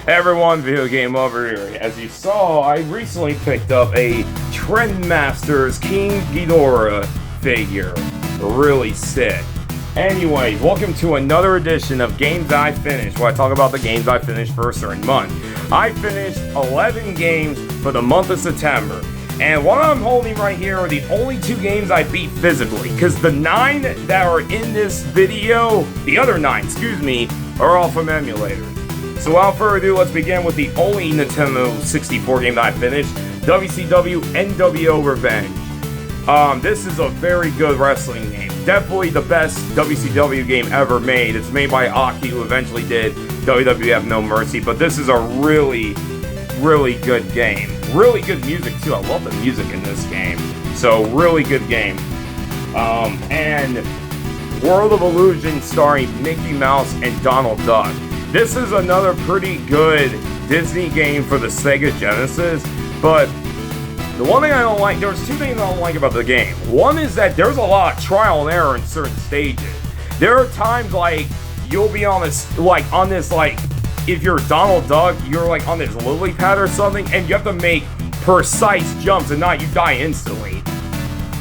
Everyone, Video Game over here. As you saw, I recently picked up a Trendmasters King Ghidorah figure. Really sick. Anyways, welcome to another edition of Games I Finished, where I talk about the games I finished for a certain month. I finished 11 games for the month of September. And what I'm holding right here are the only 2 games I beat physically, because the 9 that are in this video, the other 9, are all from emulators. So without further ado, let's begin with the only Nintendo 64 game that I finished, WCW NWO Revenge. This is a very good wrestling game. Definitely the best WCW game ever made. It's made by Aki, who eventually did WWF No Mercy, but this is a really good game. Really good music too. I love the music in this game. So really good game. And World of Illusion starring Mickey Mouse and Donald Duck. This is another pretty good Disney game for the Sega Genesis, but the one thing I don't like, there's 2 things I don't like about the game. One is that there's a lot of trial and error in certain stages. There are times like you'll be on this, if you're Donald Duck, you're like on this lily pad or something, and you have to make precise jumps, and not you die instantly.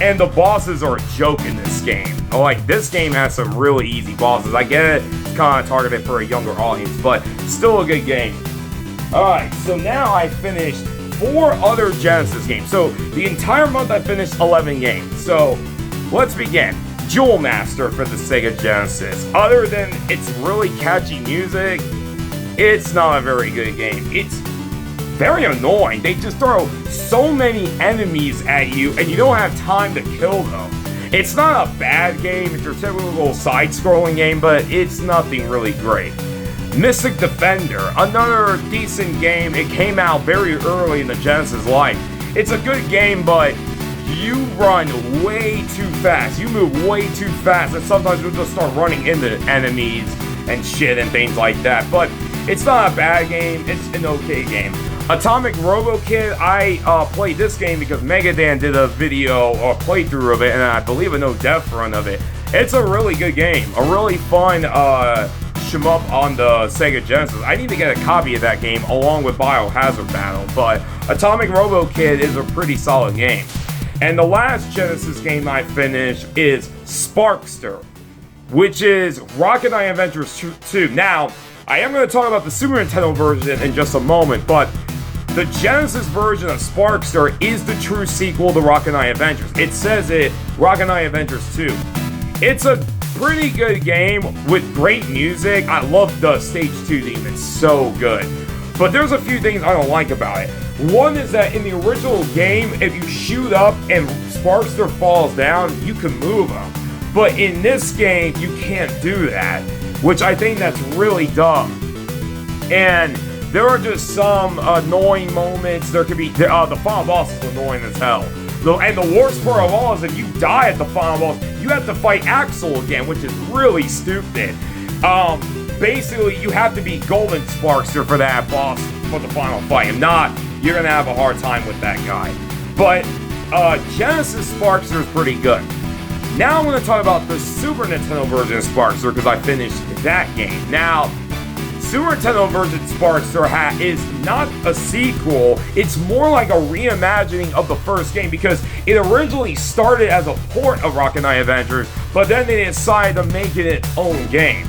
And the bosses are a joke in this game. Like, this game has some really easy bosses. I get it, it's kind of targeted for a younger audience, but still a good game. Alright, so now I finished 4 other Genesis games. So, the entire month I finished 11 games. So, let's begin. Jewel Master for the Sega Genesis. Other than its really catchy music, it's not a very good game. It's very annoying. They just throw so many enemies at you and you don't have time to kill them. It's not a bad game. It's your typical side-scrolling game, but it's nothing really great. Mystic Defender, another decent game. It came out very early in the Genesis life. It's a good game, but you run way too fast. You move way too fast, and sometimes you'll just start running into enemies and shit and things like that. But it's not a bad game. It's an okay game. Atomic Robo Kid, I played this game because Megadan did a video or playthrough of it, and I believe a no-death run of it. It's a really good game. A really fun shmup on the Sega Genesis. I need to get a copy of that game along with Biohazard Battle, but Atomic Robo Kid is a pretty solid game. And the last Genesis game I finished is Sparkster, which is Rocket Knight Adventures 2. Now, I am going to talk about the Super Nintendo version in just a moment, but the Genesis version of Sparkster is the true sequel to Rocket Knight Adventures. It says it, Rocket Knight Adventures 2. It's a pretty good game with great music. I love the Stage 2 theme, it's so good. But there's a few things I don't like about it. One is that in the original game, if you shoot up and Sparkster falls down, you can move him. But in this game, you can't do that, which I think that's really dumb. And there are just some annoying moments. There could be, the final boss is annoying as hell. And the worst part of all is if you die at the final boss, you have to fight Axel again, which is really stupid. Basically, you have to be Golden Sparkster for that boss for the final fight. If not, you're going to have a hard time with that guy. But Genesis Sparkster is pretty good. Now I'm going to talk about the Super Nintendo version of Sparkster because I finished that game. Now, Super Nintendo version Sparkster is not a sequel, it's more like a reimagining of the first game because it originally started as a port of Rocket Knight Adventures, but then they decided to make it its own game.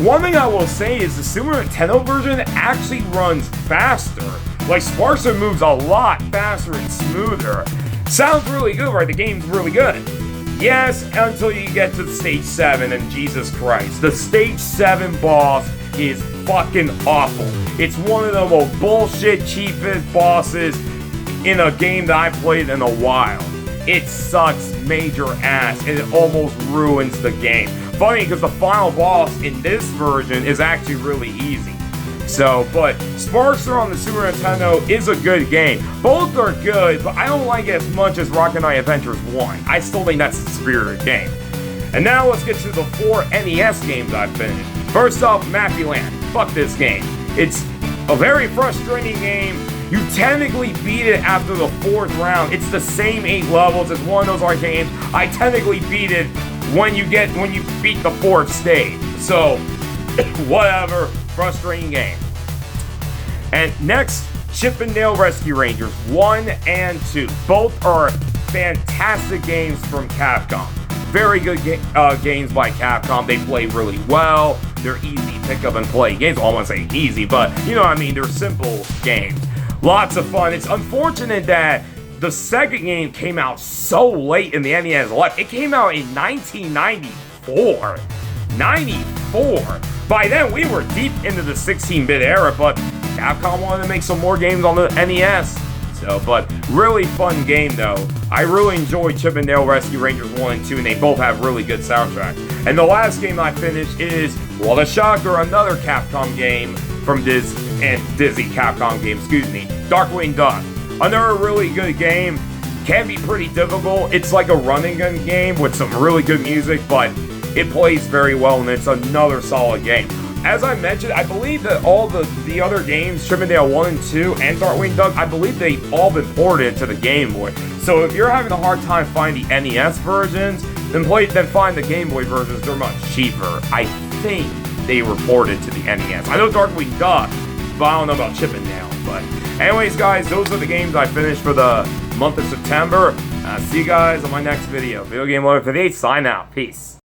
One thing I will say is the Super Nintendo version actually runs faster. Like, Sparkster moves a lot faster and smoother. Sounds really good, right? The game's really good. Yes, until you get to Stage 7, and Jesus Christ. The Stage 7 boss is fucking awful. It's one of the most bullshit, cheapest bosses in a game that I played in a while. It sucks major ass, and it almost ruins the game. Funny, because the final boss in this version is actually really easy. So, but Sparkster on the Super Nintendo is a good game. Both are good, but I don't like it as much as Rocket Knight Adventures 1. I still think that's the superior game. And now let's get to the 4 NES games I've finished. First off, Mappy Land. Fuck this game. It's a very frustrating game. You technically beat it after the 4th round. It's the same 8 levels. It's one of those arcade games. I technically beat it when you beat the 4th stage. So, whatever. Frustrating game. And next, Chip and Dale Rescue Rangers 1 and 2. Both are fantastic games from Capcom. Very good games by Capcom. They play really well. They're easy pick up and play games. Well, I won't say easy, but you know what I mean. They're simple games. Lots of fun. It's unfortunate that the second game came out so late in the NES life. It came out in 1994. 94. By then, we were deep into the 16-bit era, but Capcom wanted to make some more games on the NES. But really fun game, though. I really enjoyed Chip and Dale Rescue Rangers 1 and 2, and they both have really good soundtracks. And the last game I finished is, what a shocker, another Capcom game from Disney Capcom game, Darkwing Duck. Another really good game. Can be pretty difficult. It's like a run and gun game with some really good music, but it plays very well, and it's another solid game. As I mentioned, I believe that all the other games, Chip and Dale 1 and 2 and Darkwing Duck, I believe they've all been ported to the Game Boy. So if you're having a hard time finding the NES versions, then find the Game Boy versions. They're much cheaper. I think they were ported to the NES. I know Darkwing Duck, but I don't know about Chip and Dale. But anyways, guys, those are the games I finished for the month of September. See you guys on my next video. Video Game Lover 58, sign out. Peace.